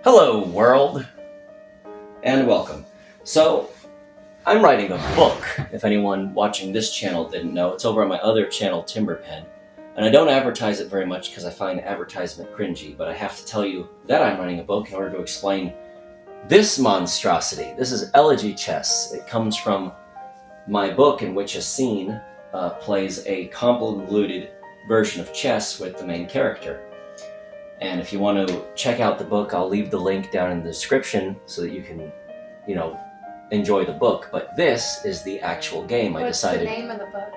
Hello, world, and welcome. So, I'm writing a book. If anyone watching this channel didn't know, it's over on my other channel, TimberPony, and I don't advertise it very much because I find advertisement cringy, but I have to tell you that I'm writing a book in order to explain this monstrosity. This is Elegy chess. It comes from my book in which a scene plays a convoluted version of chess with the main character. And if you want to check out the book, I'll leave the link down in the description so that you can, enjoy the book. But this is the actual game. What's I decided. the name of the book?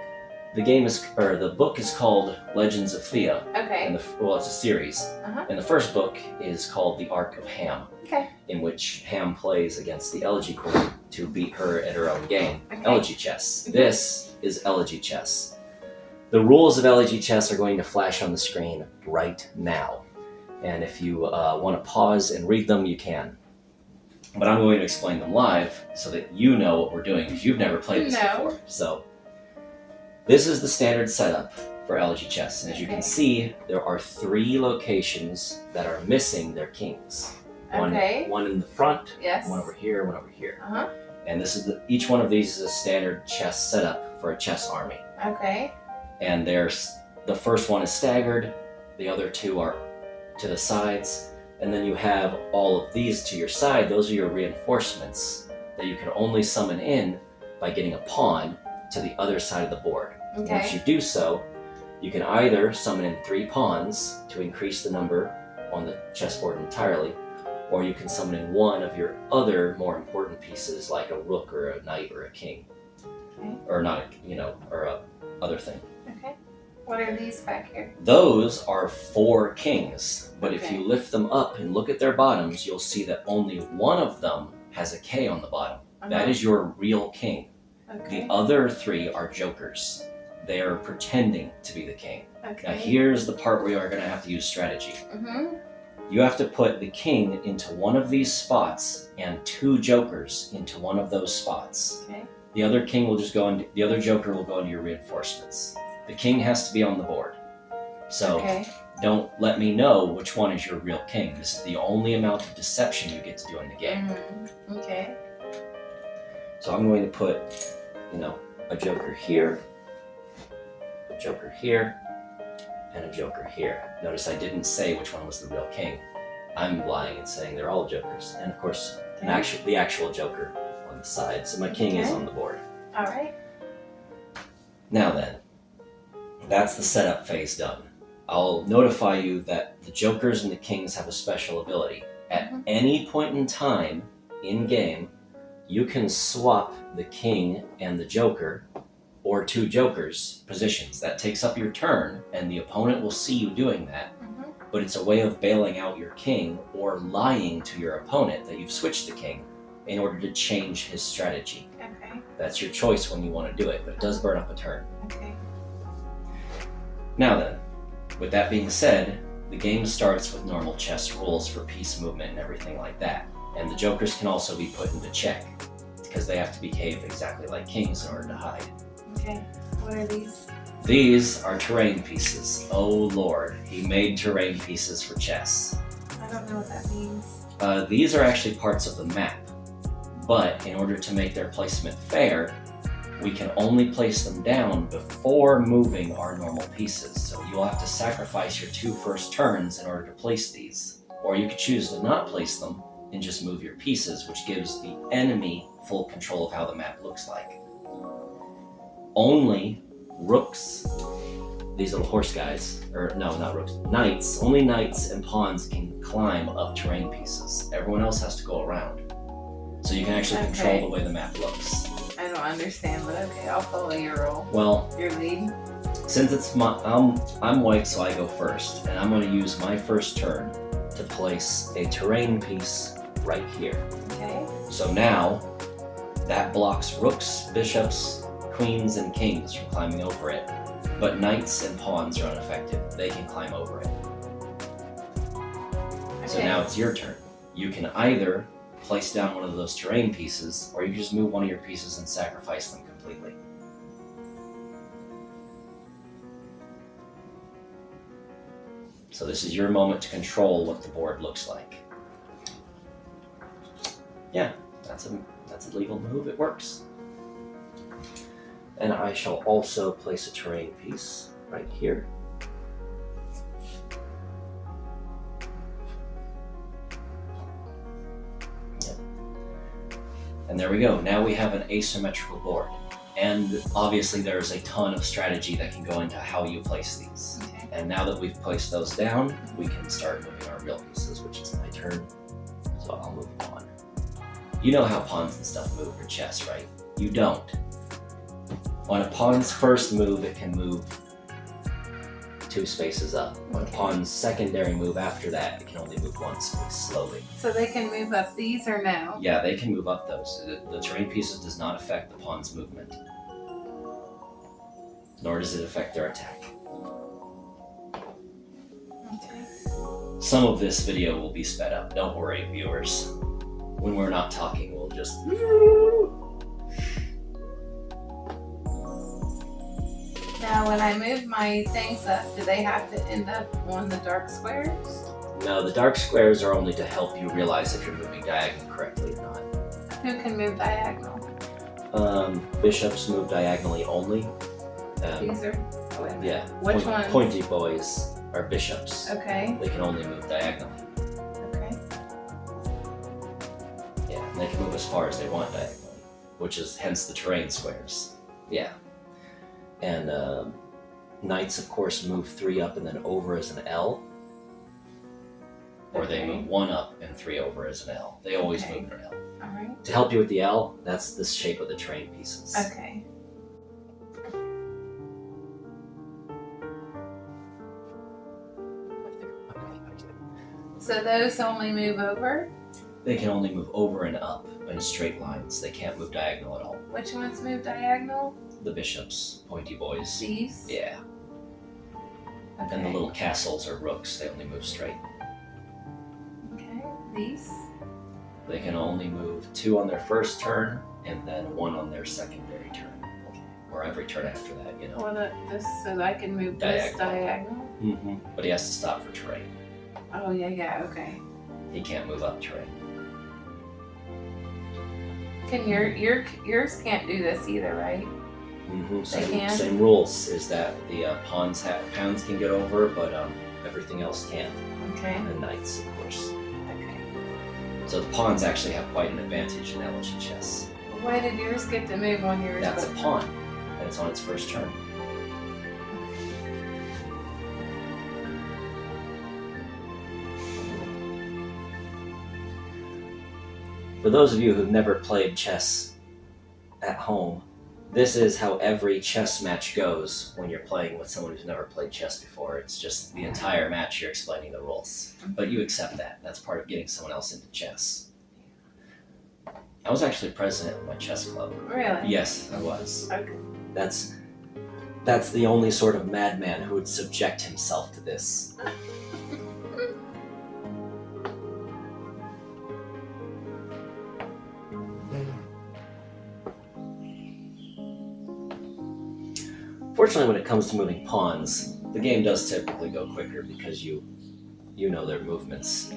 The book is called Legends of Thea. Okay. And it's a series. Uh-huh. And the first book is called The Arc of Ham. Okay. In which Ham plays against the Elegy Queen to beat her at her own game. Okay. Elegy chess. This is Elegy chess. The rules of Elegy chess are going to flash on the screen right now. And if you want to pause and read them, you can. But I'm going to explain them live so that you know what we're doing, because you've never played this before. So, this is the standard setup for Elegy chess. And as you can see, there are 3 locations that are missing their kings. One in the front, Yes. one over here, one over here. Uh-huh. And this is each one of these is a standard chess setup for a chess army. Okay. And the first one is staggered, the other 2 are to the sides, and then you have all of these to your side. Those are your reinforcements that you can only summon in by getting a pawn to the other side of the board. Okay. Once you do so, you can either summon in 3 pawns to increase the number on the chessboard entirely, or you can summon in 1 of your other more important pieces like a rook or a knight or a king. Okay. Or not, or a other thing. Okay. What are these back here? Those are 4 kings, but if Okay. you lift them up and look at their bottoms, you'll see that only one of them has a K on the bottom. Uh-huh. That is your real king. Okay. The other 3 are jokers. They are pretending to be the king. Okay. Now here's the part where you are going to have to use strategy. Mm-hmm. You have to put the king into one of these spots and 2 jokers into one of those spots. Okay. The other king will just go into, the other joker will go into your reinforcements. The king has to be on the board. So don't let me know which one is your real king. This is the only amount of deception you get to do in the game. Mm-hmm. Okay. So I'm going to put, a joker here, a joker here, and a joker here. Notice I didn't say which one was the real king. I'm lying and saying they're all jokers. And of course, the actual joker on the side. So my king is on the board. All right. Now then, that's the setup phase done. I'll notify you that the jokers and the kings have a special ability. At any point in time in game, you can swap the king and the joker, or 2 jokers, positions. That takes up your turn, and the opponent will see you doing that. Mm-hmm. But it's a way of bailing out your king or lying to your opponent that you've switched the king in order to change his strategy. Okay. That's your choice when you want to do it, but it does burn up a turn. Okay. Now then, with that being said, the game starts with normal chess rules for piece movement and everything like that. And the jokers can also be put into check, because they have to behave exactly like kings in order to hide. Okay. What are these? These are terrain pieces. Oh lord, he made terrain pieces for chess. I don't know what that means. These are actually parts of the map, but in order to make their placement fair, we can only place them down before moving our normal pieces. So you'll have to sacrifice your 2 first turns in order to place these. Or you could choose to not place them and just move your pieces, which gives the enemy full control of how the map looks like. Only rooks, these little horse guys, or no, not rooks, knights, only knights and pawns can climb up terrain pieces. Everyone else has to go around. So you can actually control the way the map looks. I don't understand, but okay, I'll follow your role. Well, Your lead. since I'm white, so I go first, and I'm going to use my first turn to place a terrain piece right here. Okay. So now, that blocks rooks, bishops, queens, and kings from climbing over it, but knights and pawns are unaffected. They can climb over it. Okay. So now it's your turn. You can either place down one of those terrain pieces, or you can just move one of your pieces and sacrifice them completely. So this is your moment to control what the board looks like. Yeah, that's a legal move. It works. And I shall also place a terrain piece right here. Yep. And there we go. Now we have an asymmetrical board. And obviously there's a ton of strategy that can go into how you place these. Okay. And now that we've placed those down, we can start moving our real pieces, which is my turn. So I'll move a pawn. You know how pawns and stuff move in chess, right? You don't. On a pawn's first move, it can move 2 spaces up. On a pawn's secondary move after that, it can only move 1 space slowly. So they can move up these or no? Yeah, they can move up those. The terrain pieces does not affect the pawn's movement. Nor does it affect their attack. Okay. Some of this video will be sped up. Don't worry, viewers. When we're not talking, we'll just... Now, when I move my things up, do they have to end up on the dark squares? No, the dark squares are only to help you realize if you're moving diagonal correctly or not. Who can move diagonal? Bishops move diagonally only. These are. Oh, wait a minute. Yeah. Which ones? Pointy boys are bishops. Okay. They can only move diagonally. Okay. Yeah, and they can move as far as they want diagonally, which is hence the terrain squares. Yeah. And knights, of course, move 3 up and then over as an L. Or they move 1 up and 3 over as an L. They always move an L. All right. To help you with the L, that's the shape of the terrain pieces. Okay. So those only move over? They can only move over and up in straight lines. They can't move diagonal at all. Which ones move diagonal? The bishops, pointy boys. These? Yeah. Okay. And the little castles or rooks, they only move straight. Okay. These? They can only move 2 on their first turn and then 1 on their secondary turn. Or every turn after that, you know. Well, this, so I can move this diagonal? Mm-hmm. But he has to stop for terrain. Oh, yeah, okay. He can't move up terrain. Can yours can't do this either, right? Mm-hmm. They can? Same rules is that the pounds can get over, but everything else can't. Okay. And knights, of course. Okay. So the pawns actually have quite an advantage in Elegy chess. Why did yours get to move on yours? That's a pawn, and it's on its first turn. For those of you who've never played chess at home, this is how every chess match goes when you're playing with someone who's never played chess before. It's just the entire match you're explaining the rules. But you accept that. That's part of getting someone else into chess. I was actually president of my chess club. Really? Yes, I was. Okay. That's the only sort of madman who would subject himself to this. Fortunately, when it comes to moving pawns, the game does typically go quicker because you know their movements.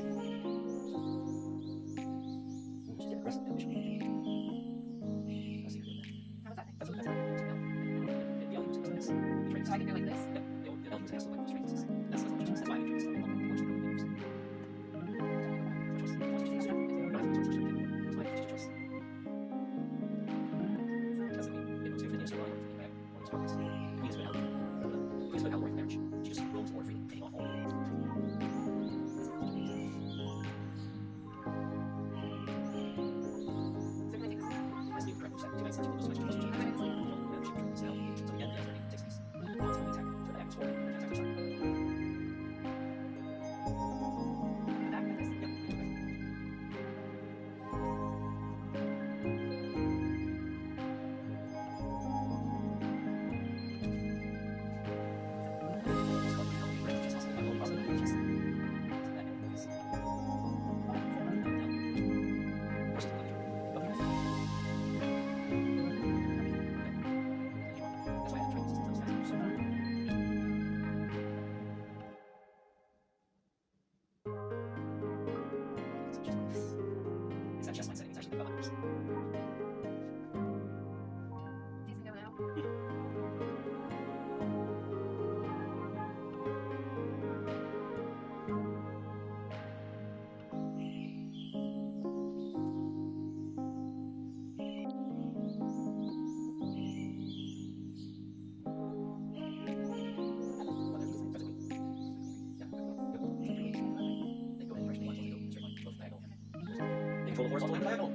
Control the horse all the way to the diagonal.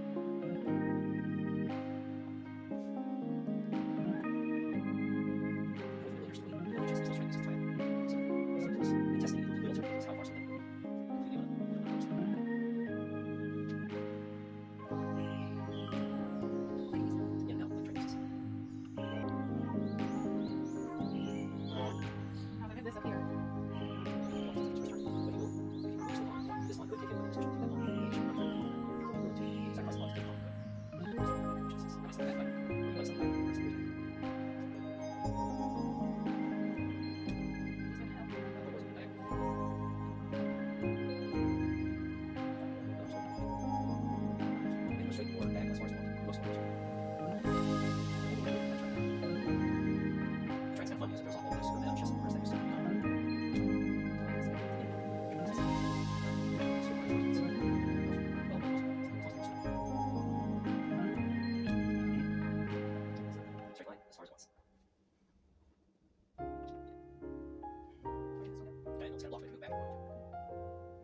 How do I move this up here?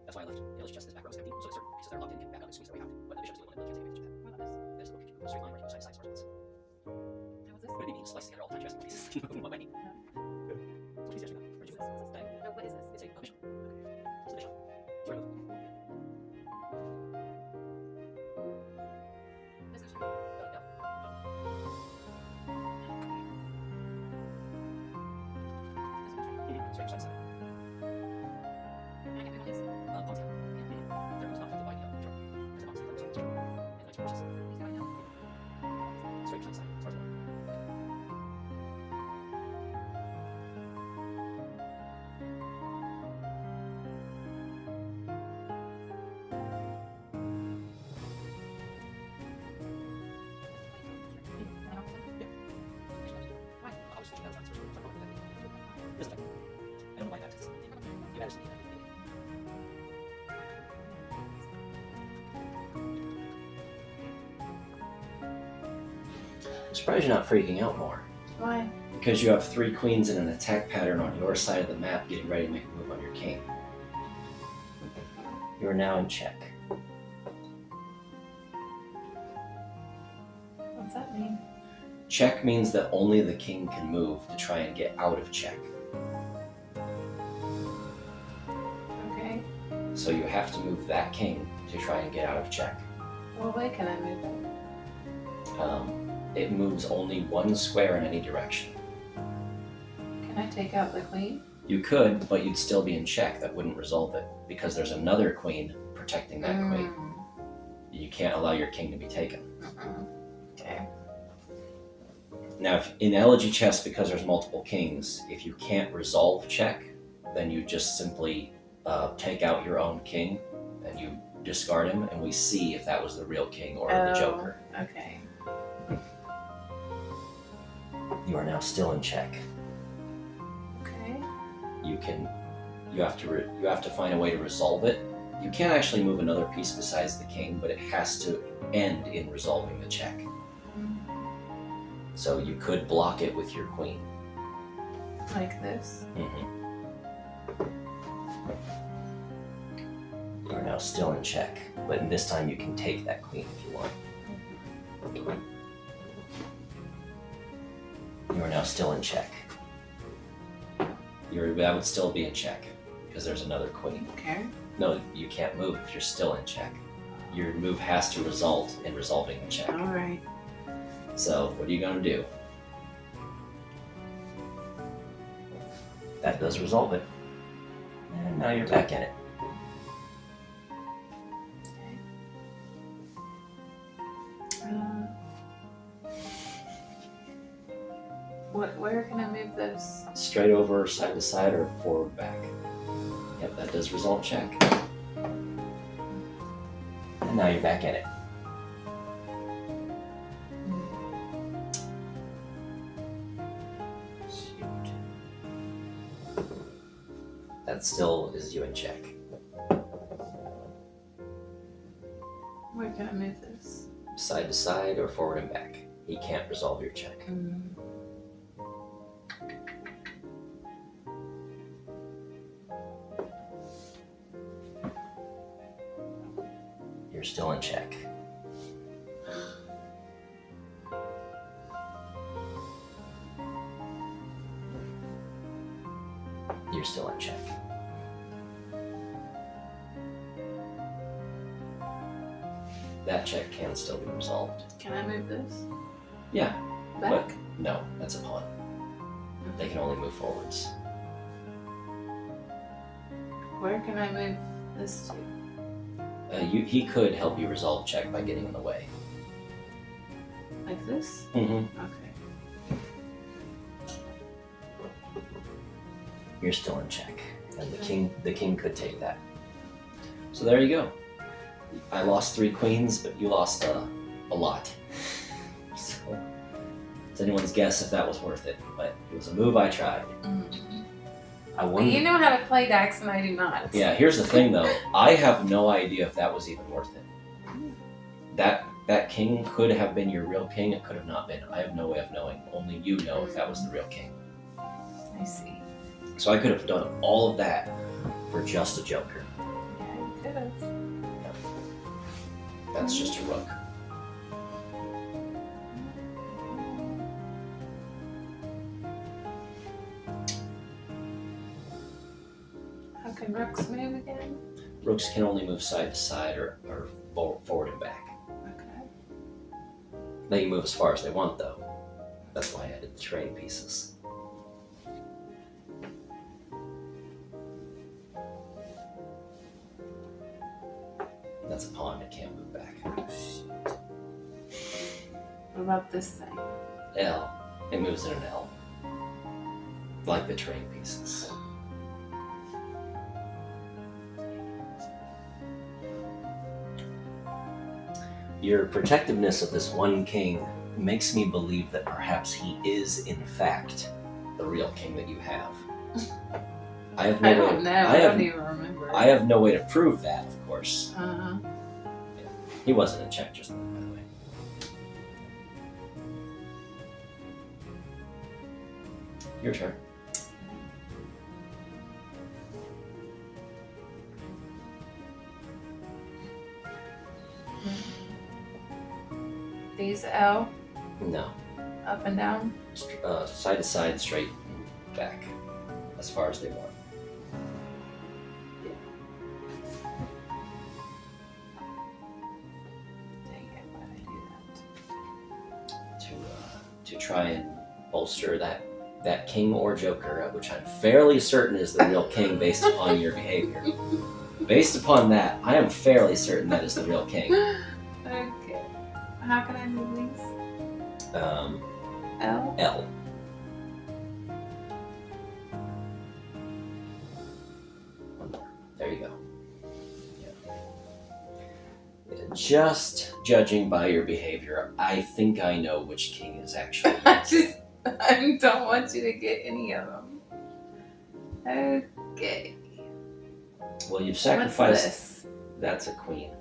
That's why I left Elegy chest in this back row is empty, so certain pieces that are locked in can back up and squeeze their way out. But the bishop is the only one that really can't take advantage of that. What about this? There's a little straight line where you go side to side, squares once. How was this? What do you mean? Slice together all the time, chest pieces. What might mean? Which piece are you Where'd you go? Diagonal. No, what is this? It's a bishop. It's the bishop. Sort of. This is Yeah. Straight side to side. I can move this. Box down. There was not affected by control. There's a box there. And then two pushes. He's going down. Straight side to side. As far as one. Why? I was thinking that was not supposed to be. This is like, I don't know why that is. You better see it. I'm surprised you're not freaking out more. Why? Because you have 3 queens in an attack pattern on your side of the map getting ready to make a move on your king. You are now in check. What's that mean? Check means that only the king can move to try and get out of check. Okay. So you have to move that king to try and get out of check. What way can I move it? It moves only 1 square in any direction. Can I take out the queen? You could, but you'd still be in check. That wouldn't resolve it because there's another queen protecting that queen. You can't allow your king to be taken. Okay. Now, if in Elegy chess, because there's multiple kings, if you can't resolve check, then you just simply take out your own king and you discard him, and we see if that was the real king or the joker. Okay. You are now still in check. Okay. You have to find a way to resolve it. You can't actually move another piece besides the king, but it has to end in resolving the check. So you could block it with your queen. Like this? You are now still in check, but this time you can take that queen if you want. You are now still in check. That would still be in check because there's another queen. Okay. No, you can't move if you're still in check. Your move has to result in resolving the check. Alright. So, what are you going to do? That does resolve it. And now you're back in it. Where can I move this? Straight over, side to side, or forward back. Yep, that does resolve check. And now you're back in it. Shoot. That still is you in check. Where can I move this? Side to side or forward and back. He can't resolve your check. You're still in check. still in check. That check can still be resolved. Can I move this? Yeah. Back? But no, that's a pawn. They can only move forwards. Where can I move this to? He could help you resolve check by getting in the way. Like this? Mm-hmm. Okay. You're still in check, and the king could take that. So there you go. I lost 3 queens, but you lost a lot. So it's anyone's guess if that was worth it, but it was a move I tried. Mm-hmm. I But wonder. you know how to play dice, and I do not. Yeah, here's the thing though. I have no idea if that was even worth it. That king could have been your real king. It could have not been. I have no way of knowing. Only you know if that was the real king. I see. So I could have done all of that for just a joker. Yeah, you could have. That's just a rook. How can rooks move again? Rooks can only move side to side or forward and back. Okay. They can move as far as they want though. That's why I added the terrain pieces. That's a pawn, it can't move back. Oh, shit. What about this thing? L. It moves in an L. Like the terrain pieces. Your protectiveness of this one king makes me believe that perhaps he is, in fact, the real king that you have. I have no I way. don't know. I don't even remember. I have no way to prove that, of course. Uh-huh. He wasn't in check just then, by the way. Your turn. These L, No. up and down. Side to side, straight, and back, as far as they want. Dang it, why did I do that? To try and bolster that king or joker, which I'm fairly certain is the real king based upon your behavior. Based upon that, I am fairly certain that is the real king. Okay. How can I move these? L. L? One more. There you go. Yeah. Just judging by your behavior, I think I know which king is actually. I don't want you to get any of them. Okay. Well, you've What's sacrificed. this? That's a queen.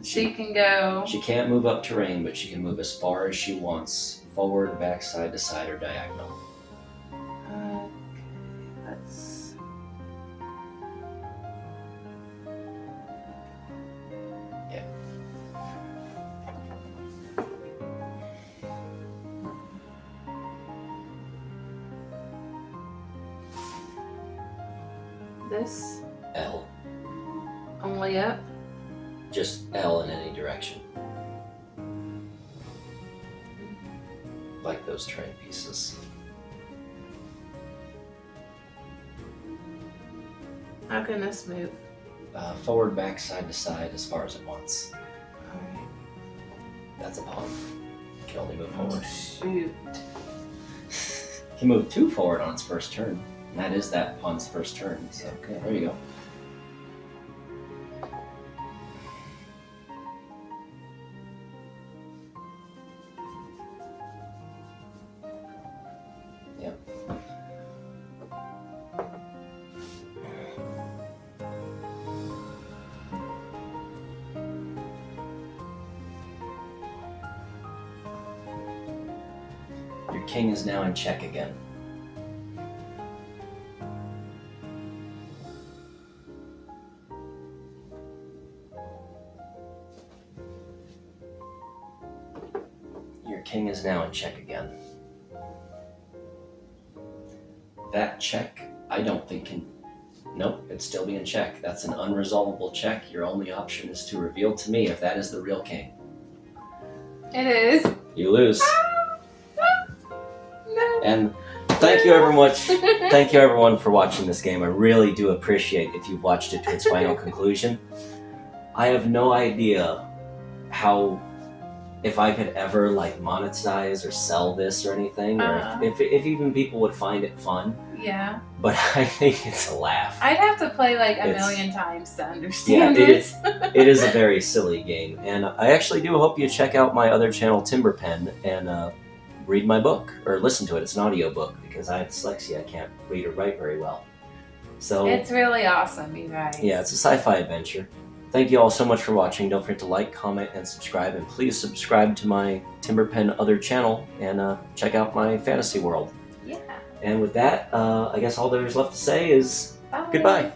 She can go. She can't move up terrain, but she can move as far as she wants, forward, back, side to side, or diagonal. Okay, let's. Yeah. This L. only up. Just L in any direction. Like those terrain pieces. How can this move? Forward, back, side to side, as far as it wants. Alright. That's a pawn. It can only move Oh forward. shoot. It can move 2 forward on its first turn. And that is that pawn's first turn. So, okay, there you go. Yep. Your king is now in check again. Your king is now in check again. That check I don't think can. Nope, it'd still be in check. That's an unresolvable check. Your only option is to reveal to me if that is the real king. It is. You lose. No. And thank you Thank you everyone for watching this game. I really do appreciate if you've watched it to its final conclusion. I have no idea if I could ever like monetize or sell this or anything, or if even people would find it fun. Yeah. But I think it's a laugh. I'd have to play like a million times to understand it. It is a very silly game, and I actually do hope you check out my other channel, TimberPen, and read my book or listen to it. It's an audiobook because I have dyslexia. I can't read or write very well. So it's really awesome, you guys. Yeah, it's a sci-fi adventure. Thank you all so much for watching. Don't forget to like, comment, and subscribe. And please subscribe to my TimberPen other channel and check out my fantasy world. Yeah. And with that, I guess all there's left to say is Bye. goodbye.